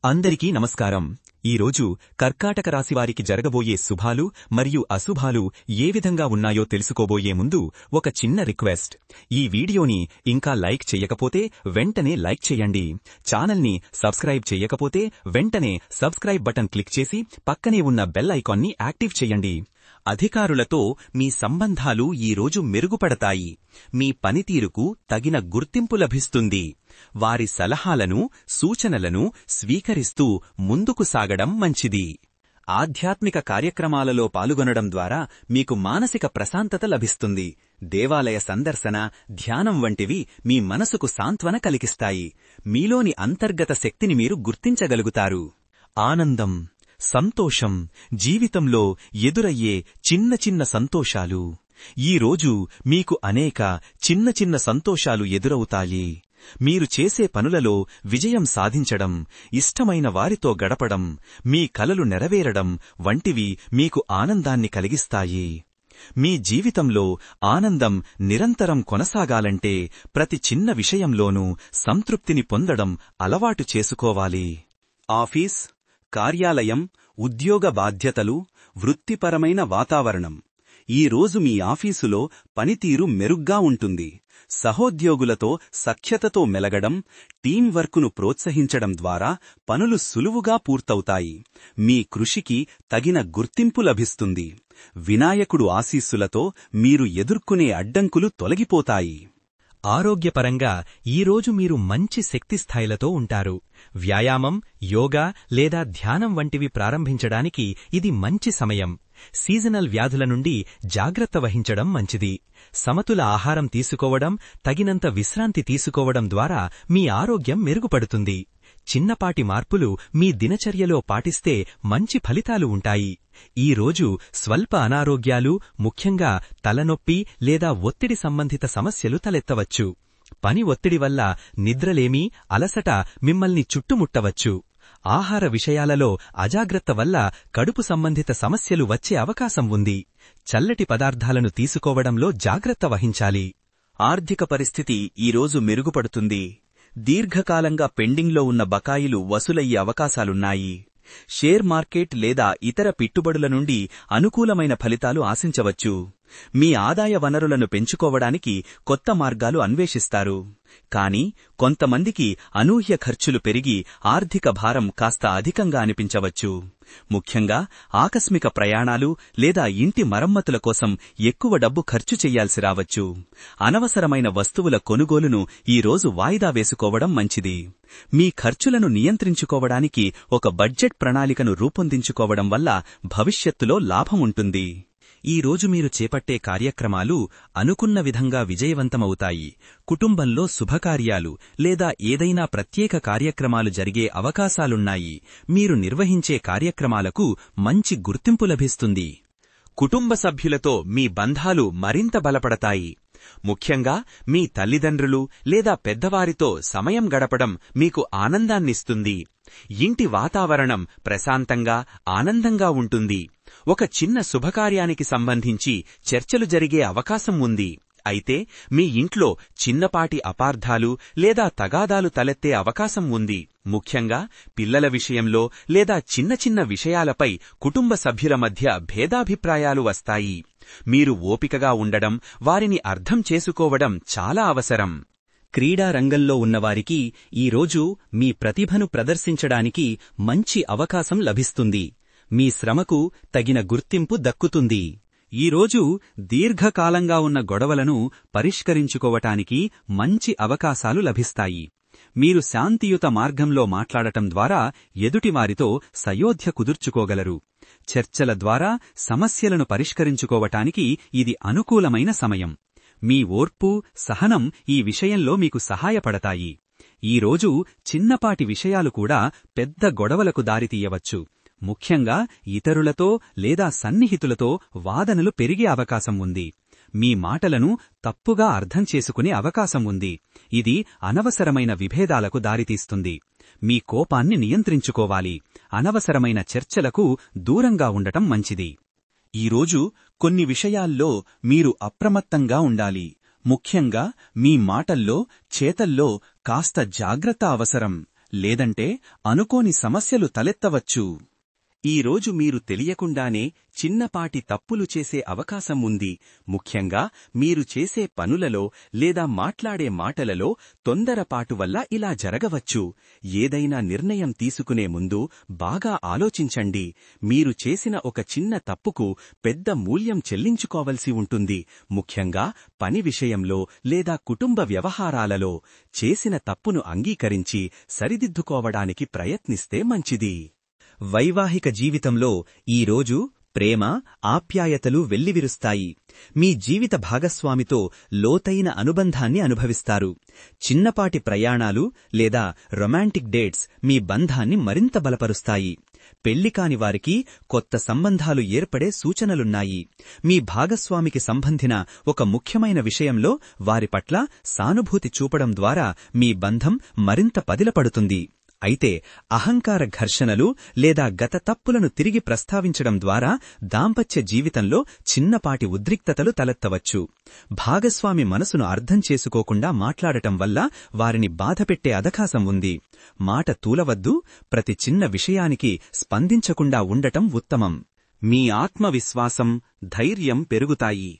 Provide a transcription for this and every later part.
అందరికీ నమస్కారం. ఈరోజు కర్కాటక రాశివారికి జరగబోయే శుభాలు మరియు అశుభాలు ఏ విధంగా ఉన్నాయో తెలుసుకోబోయే ముందు ఒక చిన్న రిక్వెస్ట్. ఈ వీడియోని ఇంకా లైక్ చేయకపోతే వెంటనే లైక్ చేయండి. ఛానల్ని సబ్స్క్రైబ్ చేయకపోతే వెంటనే సబ్స్క్రైబ్ బటన్ క్లిక్ చేసి పక్కనే ఉన్న బెల్ ఐకాన్ని యాక్టివ్ చేయండి. అధికారులతో మీ సంబంధాలు ఈరోజు మెరుగుపడతాయి. మీ పనితీరుకు తగిన గుర్తింపు లభిస్తుంది. వారి సలహాలను, సూచనలను స్వీకరిస్తూ ముందుకు సాగడం మంచిది. ఆధ్యాత్మిక కార్యక్రమాలలో పాల్గొనడం ద్వారా మీకు మానసిక ప్రశాంతత లభిస్తుంది. దేవాలయ సందర్శన, ధ్యానం వంటివి మీ మనసుకు సాంత్వన కలిగిస్తాయి. మీలోని అంతర్గత శక్తిని మీరు గుర్తించగలుగుతారు. ఆనందం, సంతోషం జీవితంలో ఎదురయ్యే చిన్న చిన్న సంతోషాలు. ఈరోజు మీకు అనేక చిన్న చిన్న సంతోషాలు ఎదురవుతాయి. మీరు చేసే పనులలో విజయం సాధించడం, ఇష్టమైన వారితో గడపడం, మీ కలలు నెరవేరడం వంటివి మీకు ఆనందాన్ని కలిగిస్తాయి. మీ జీవితంలో ఆనందం నిరంతరం కొనసాగాలంటే ప్రతి చిన్న విషయంలోనూ సంతృప్తిని పొందడం అలవాటు చేసుకోవాలి. ఆఫీస్, కార్యాలయం, ఉద్యోగ బాధ్యతలు, వృత్తిపరమైన వాతావరణం. ఈరోజు మీ ఆఫీసులో పనితీరు మెరుగ్గా ఉంటుంది. సహోద్యోగులతో సఖ్యతతో మెలగడం, టీం వర్కును ప్రోత్సహించడం ద్వారా పనులు సులువుగా పూర్తవుతాయి. మీ కృషికి తగిన గుర్తింపు లభిస్తుంది. వినాయకుడు ఆశీస్సులతో మీరు ఎదుర్కొనే అడ్డంకులు తొలగిపోతాయి. ఆరోగ్యపరంగా ఈరోజు మీరు మంచి శక్తిస్థాయిలతో ఉంటారు. వ్యాయామం, యోగా లేదా ధ్యానం వంటివి ప్రారంభించడానికి ఇది మంచి సమయం. సీజనల్ వ్యాధుల నుండి జాగ్రత్త వహించడం మంచిది. సమతుల ఆహారం తీసుకోవడం, తగినంత విశ్రాంతి తీసుకోవడం ద్వారా మీ ఆరోగ్యం మెరుగుపడుతుంది. చిన్నపాటి మార్పులు మీ దినచర్యలో పాటిస్తే మంచి ఫలితాలు ఉంటాయి. ఈరోజు స్వల్ప అనారోగ్యాలు, ముఖ్యంగా తలనొప్పి లేదా ఒత్తిడి సంబంధిత సమస్యలు తలెత్తవచ్చు. పని ఒత్తిడి వల్ల నిద్రలేమి, అలసట మిమ్మల్ని చుట్టుముట్టవచ్చు. ఆహార విషయాలలో అజాగ్రత్త వల్ల కడుపు సంబంధిత సమస్యలు వచ్చే అవకాశం ఉంది. చల్లటి పదార్థాలను తీసుకోవడంలో జాగ్రత్త వహించాలి. ఆర్థిక పరిస్థితి ఈరోజు మెరుగుపడుతుంది. దీర్ఘకాలంగా పెండింగ్లో ఉన్న బకాయిలు వసూలయ్యే అవకాశాలున్నాయి. షేర్ మార్కెట్ లేదా ఇతర పెట్టుబడుల నుండి అనుకూలమైన ఫలితాలు ఆశించవచ్చు. మీ ఆదాయ వనరులను పెంచుకోవడానికి కొత్త మార్గాలు అన్వేషిస్తారు. కానీ కొంతమందికి అనూహ్య ఖర్చులు పెరిగి ఆర్థిక భారం కాస్త అధికంగా అనిపించవచ్చు. ముఖ్యంగా ఆకస్మిక ప్రయాణాలు లేదా ఇంటి మరమ్మతుల కోసం ఎక్కువ డబ్బు ఖర్చు చెయ్యాల్సి రావచ్చు. అనవసరమైన వస్తువుల కొనుగోలును ఈరోజు వాయిదా వేసుకోవడం మంచిది. మీ ఖర్చులను నియంత్రించుకోవడానికి ఒక బడ్జెట్ ప్రణాళికను రూపొందించుకోవడం వల్ల భవిష్యత్తులో లాభం ఉంటుంది. ఈరోజు మీరు చేపట్టే కార్యక్రమాలు అనుకున్న విధంగా విజయవంతమవుతాయి. కుటుంబంలో శుభకార్యాలు లేదా ఏదైనా ప్రత్యేక కార్యక్రమాలు జరిగే అవకాశాలున్నాయి. మీరు నిర్వహించే కార్యక్రమాలకు మంచి గుర్తింపు లభిస్తుంది. కుటుంబ సభ్యులతో మీ బంధాలు మరింత బలపడతాయి. ముఖ్యంగా మీ తల్లిదండ్రులు లేదా పెద్దవారితో సమయం గడపడం మీకు ఆనందాన్నిస్తుంది. ఇంటి వాతావరణం ప్రశాంతంగా, ఆనందంగా ఉంటుంది. ఒక చిన్న శుభకార్యానికి సంబంధించి చర్చలు జరిగే అవకాశం ఉంది. అయితే మీ ఇంట్లో చిన్నపాటి అపార్థాలు లేదా తగాదాలు తలెత్తే అవకాశం ఉంది. ముఖ్యంగా పిల్లల విషయంలో లేదా చిన్న చిన్న విషయాలపై కుటుంబ సభ్యుల మధ్య భేదాభిప్రాయాలు వస్తాయి. మీరు ఓపికగా ఉండడం, వారిని అర్థం చేసుకోవడం చాలా అవసరం. క్రీడా రంగంలో ఉన్నవారికి ఈరోజు మీ ప్రతిభను ప్రదర్శించడానికి మంచి అవకాశం లభిస్తుంది. మీ శ్రమకు తగిన గుర్తింపు దక్కుతుంది. ఈరోజు దీర్ఘకాలంగా ఉన్న గొడవలను పరిష్కరించుకోవటానికి మంచి అవకాశాలు లభిస్తాయి. మీరు శాంతియుత మార్గంలో మాట్లాడటం ద్వారా ఎదుటివారితో సయోధ్య కుదుర్చుకోగలరు. చర్చల ద్వారా సమస్యలను పరిష్కరించుకోవటానికి ఇది అనుకూలమైన సమయం. మీ ఓర్పు, సహనం ఈ విషయంలో మీకు సహాయపడతాయి. ఈరోజు చిన్నపాటి విషయాలు కూడా పెద్ద గొడవలకు దారితీయవచ్చు. ముఖ్యంగా ఇతరులతో లేదా సన్నిహితులతో వాదనలు పెరిగే అవకాశం ఉంది. మీ మాటలను తప్పుగా అర్థం చేసుకునే అవకాశం ఉంది. ఇది అనవసరమైన విభేదాలకు దారితీస్తుంది. మీ కోపాన్ని నియంత్రించుకోవాలి. అనవసరమైన చర్చలకు దూరంగా ఉండటం మంచిది. ఈరోజు కొన్ని విషయాల్లో మీరు అప్రమత్తంగా ఉండాలి. ముఖ్యంగా మీ మాటల్లో, చేతల్లో కాస్త జాగ్రత్త అవసరం. లేదంటే అనుకోని సమస్యలు తలెత్తవచ్చు. ఈరోజు మీరు తెలియకుండానే చిన్నపాటి తప్పులు చేసే అవకాశం ఉంది. ముఖ్యంగా మీరు చేసే పనులలో లేదా మాట్లాడే మాటలలో తొందరపాటు వల్ల ఇలా జరగవచ్చు. ఏదైనా నిర్ణయం తీసుకునే ముందు బాగా ఆలోచించండి. మీరు చేసిన ఒక చిన్న తప్పుకు పెద్ద మూల్యం చెల్లించుకోవలసి ఉంటుంది. ముఖ్యంగా పని విషయంలో లేదా కుటుంబ వ్యవహారాలలో చేసిన తప్పును అంగీకరించి సరిదిద్దుకోవడానికి ప్రయత్నిస్తే మంచిది. వైవాహిక జీవితంలో ఈరోజు ప్రేమ, ఆప్యాయతలు వెల్లివిరుస్తాయి. మీ జీవిత భాగస్వామితో లోతైన అనుబంధాన్ని అనుభవిస్తారు. చిన్నపాటి ప్రయాణాలు లేదా రొమాంటిక్ డేట్స్ మీ బంధాన్ని మరింత బలపరుస్తాయి. పెళ్లికాని వారికి కొత్త సంబంధాలు ఏర్పడే సూచనలున్నాయి. మీ భాగస్వామికి సంబంధించిన ఒక ముఖ్యమైన విషయంలో వారి పట్ల సానుభూతి చూపడం ద్వారా మీ బంధం మరింత పదిలపడుతుంది. అయితే అహంకార ఘర్షణలు లేదా గత తప్పులను తిరిగి ప్రస్తావించడం ద్వారా దాంపత్య జీవితంలో చిన్నపాటి ఉద్రిక్తతలు తలెత్తవచ్చు. భాగస్వామి మనసును అర్థం చేసుకోకుండా మాట్లాడటం వల్ల వారిని బాధపెట్టే అవకాశం ఉంది. మాట తూలవద్దు. ప్రతి చిన్న విషయానికి స్పందించకుండా ఉండటం ఉత్తమం. మీ ఆత్మవిశ్వాసం, ధైర్యం పెరుగుతాయి.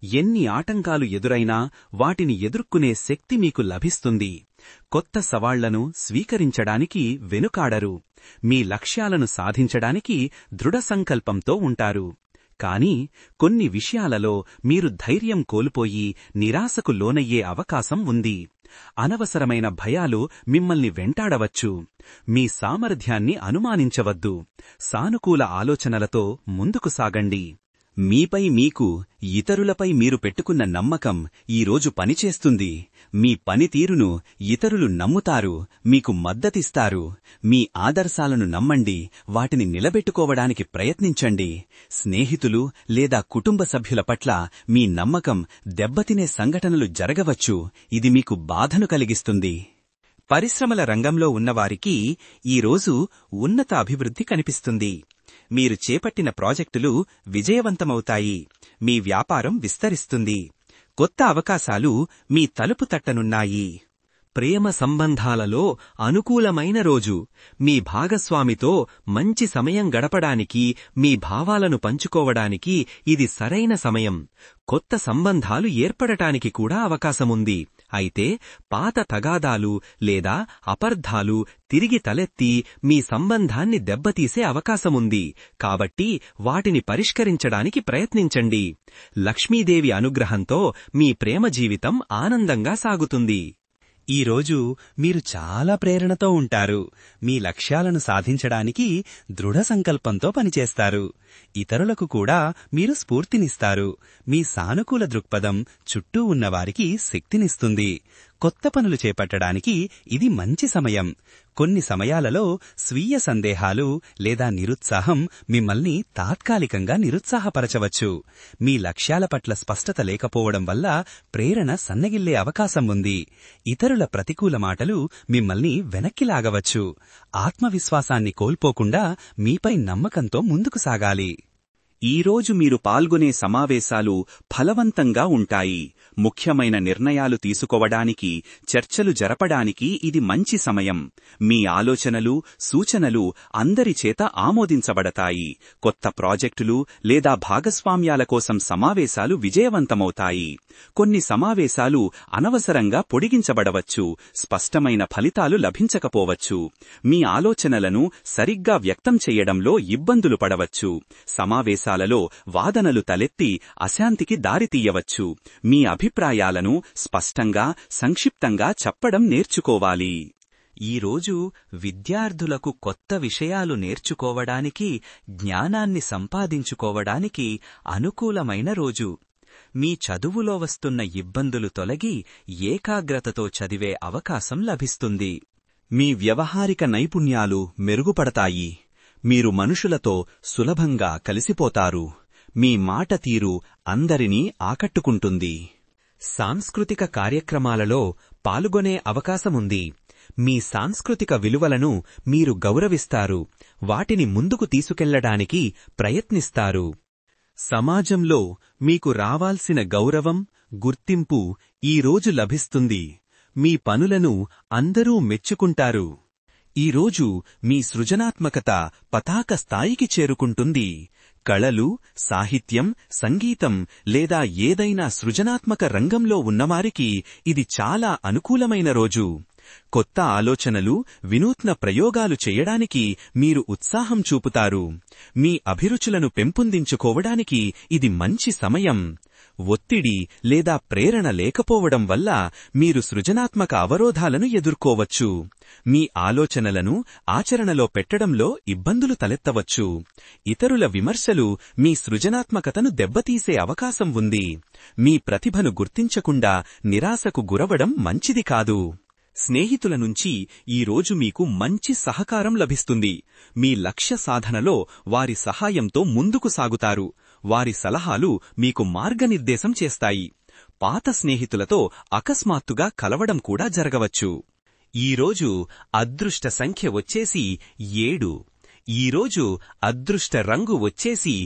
ఎన్ని ఆటంకాలు ఎదురైనా వాటిని ఎదుర్కొనే శక్తి మీకు లభిస్తుంది. కొత్త సవాళ్లను స్వీకరించడానికి వెనుకాడరు. మీ లక్ష్యాలను సాధించడానికి దృఢ సంకల్పంతో ఉంటారు. కానీ కొన్ని విషయాలలో మీరు ధైర్యం కోల్పోయి నిరాశకు లోనయ్యే అవకాశం ఉంది. అనవసరమైన భయాలు మిమ్మల్ని వెంటాడవచ్చు. మీ సామర్థ్యాన్ని అనుమానించవద్దు. సానుకూల ఆలోచనలతో ముందుకు సాగండి. మీపై మీకు, ఇతరులపై మీరు పెట్టుకున్న నమ్మకం ఈరోజు పనిచేస్తుంది. మీ పనితీరును ఇతరులు నమ్ముతారు, మీకు మద్దతిస్తారు. మీ ఆదర్శాలను నమ్మండి, వాటిని నిలబెట్టుకోవడానికి ప్రయత్నించండి. స్నేహితులు లేదా కుటుంబ సభ్యుల పట్ల మీ నమ్మకం దెబ్బతినే సంఘటనలు జరగవచ్చు. ఇది మీకు బాధను కలిగిస్తుంది. పరిశ్రమల రంగంలో ఉన్నవారికి ఈరోజు ఉన్నత అభివృద్ధి కనిపిస్తుంది. మీరు చేపట్టిన ప్రాజెక్టులు విజయవంతమవుతాయి. మీ వ్యాపారం విస్తరిస్తుంది. కొత్త అవకాశాలు మీ తలుపు తట్టనున్నాయి. ప్రేమ సంబంధాలలో అనుకూలమైన రోజు. మీ భాగస్వామితో మంచి సమయం గడపడానికి, మీ భావాలను పంచుకోవడానికి ఇది సరైన సమయం. కొత్త సంబంధాలు ఏర్పడటానికి కూడా అవకాశముంది. అయితే పాత తగాదాలు లేదా అపార్థాలు తిరిగి తలెత్తి మీ సంబంధాన్ని దెబ్బతీసే అవకాశముంది. కాబట్టి వాటిని పరిష్కరించడానికి ప్రయత్నించండి. లక్ష్మీదేవి అనుగ్రహంతో మీ ప్రేమ జీవితం ఆనందంగా సాగుతుంది. ఈరోజు మీరు చాలా ప్రేరణతో ఉంటారు. మీ లక్ష్యాలను సాధించడానికి దృఢ సంకల్పంతో పనిచేస్తారు. ఇతరులకు కూడా మీరు స్ఫూర్తినిస్తారు. మీ సానుకూల దృక్పథం చుట్టూ ఉన్నవారికి శక్తినిస్తుంది. కొత్త పనులు చేపట్టడానికి ఇది మంచి సమయం. కొన్ని సమయాలలో స్వీయ సందేహాలు లేదా నిరుత్సాహం మిమ్మల్ని తాత్కాలికంగా నిరుత్సాహపరచవచ్చు. మీ లక్ష్యాల పట్ల స్పష్టత లేకపోవడం వల్ల ప్రేరణ సన్నగిల్లే అవకాశం ఉంది. ఇతరుల ప్రతికూల మాటలు మిమ్మల్ని వెనక్కి లాగవచ్చు. ఆత్మవిశ్వాసాన్ని కోల్పోకుండా మీపై నమ్మకంతో ముందుకు సాగాలి. ఈరోజు మీరు పాల్గొనే సమావేశాలు ఫలవంతంగా ఉంటాయి. ముఖ్యమైన నిర్ణయాలు తీసుకోవడానికి, చర్చలు జరపడానికి ఇది మంచి సమయం. మీ ఆలోచనలు, సూచనలు అందరి చేత ఆమోదించబడతాయి. కొత్త ప్రాజెక్టులు లేదా భాగస్వామ్యాల కోసం సమావేశాలు విజయవంతమవుతాయి. కొన్ని సమావేశాలు అనవసరంగా పొడిగించబడవచ్చు. స్పష్టమైన ఫలితాలు లభించకపోవచ్చు. మీ ఆలోచనలను సరిగ్గా వ్యక్తం చేయడంలో ఇబ్బందులు పడవచ్చు. సమావేశాలలో వాదనలు తలెత్తి అశాంతికి దారితీయవచ్చు. మీ అభిప్రాయాలను స్పష్టంగా, సంక్షిప్తంగా చెప్పడం నేర్చుకోవాలి. ఈరోజు విద్యార్థులకు కొత్త విషయాలు నేర్చుకోవడానికి, జ్ఞానాన్ని సంపాదించుకోవడానికి అనుకూలమైన రోజు. మీ చదువులో వస్తున్న ఇబ్బందులు తొలగి ఏకాగ్రతతో చదివే అవకాశం లభిస్తుంది. మీ వ్యవహారిక నైపుణ్యాలు మెరుగుపడతాయి. మీరు మనుషులతో సులభంగా కలిసిపోతారు. మీ మాట తీరు అందరినీ ఆకట్టుకుంటుంది. సాంస్కృతిక కార్యక్రమాలలో పాల్గొనే అవకాశముంది. మీ సాంస్కృతిక విలువలను మీరు గౌరవిస్తారు. వాటిని ముందుకు తీసుకెళ్లడానికి ప్రయత్నిస్తారు. సమాజంలో మీకు రావాల్సిన గౌరవం, గుర్తింపు ఈరోజు లభిస్తుంది. మీ పనులను అందరూ మెచ్చుకుంటారు. ఈరోజు మీ సృజనాత్మకత పతాక స్థాయికి చేరుకుంటుంది. కళలు, సాహిత్యం, సంగీతం లేదా ఏదైనా సృజనాత్మక రంగంలో ఉన్నవారికి ఇది చాలా అనుకూలమైన రోజు. కొత్త ఆలోచనలు, వినూత్న ప్రయోగాలు చేయడానికి మీరు ఉత్సాహం చూపుతారు. మీ అభిరుచులను పెంపొందించుకోవడానికి ఇది మంచి సమయం. ఒత్తిడి లేదా ప్రేరణ లేకపోవడం వల్ల మీరు సృజనాత్మక అవరోధాలను ఎదుర్కోవచ్చు. మీ ఆలోచనలను ఆచరణలో పెట్టడంలో ఇబ్బందులు తలెత్తవచ్చు. ఇతరుల విమర్శలు మీ సృజనాత్మకతను దెబ్బతీసే అవకాశం ఉంది. మీ ప్రతిభను గుర్తించకుండా నిరాశకు గురవడం మంచిది కాదు. స్నేహితుల నుంచి ఈరోజు మీకు మంచి సహకారం లభిస్తుంది. మీ లక్ష్య సాధనలో వారి సహాయంతో ముందుకు సాగుతారు. వారి సలహాలు మీకు మార్గనిర్దేశం చేస్తాయి. పాత స్నేహితులతో అకస్మాత్తుగా కలవడం కూడా జరగవచ్చు. ఈరోజు అదృష్ట సంఖ్య వచ్చేసి 7. ఈరోజు అదృష్ట రంగు వచ్చేసి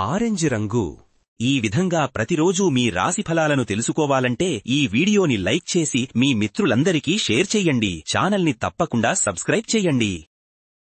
ఆరెంజ్ రంగు. ఈ విధంగా ప్రతిరోజూ మీ రాశిఫలాలను తెలుసుకోవాలంటే ఈ వీడియోని లైక్ చేసి మీ మిత్రులందరికీ షేర్ చెయ్యండి. ఛానల్ని తప్పకుండా సబ్స్క్రైబ్ చెయ్యండి.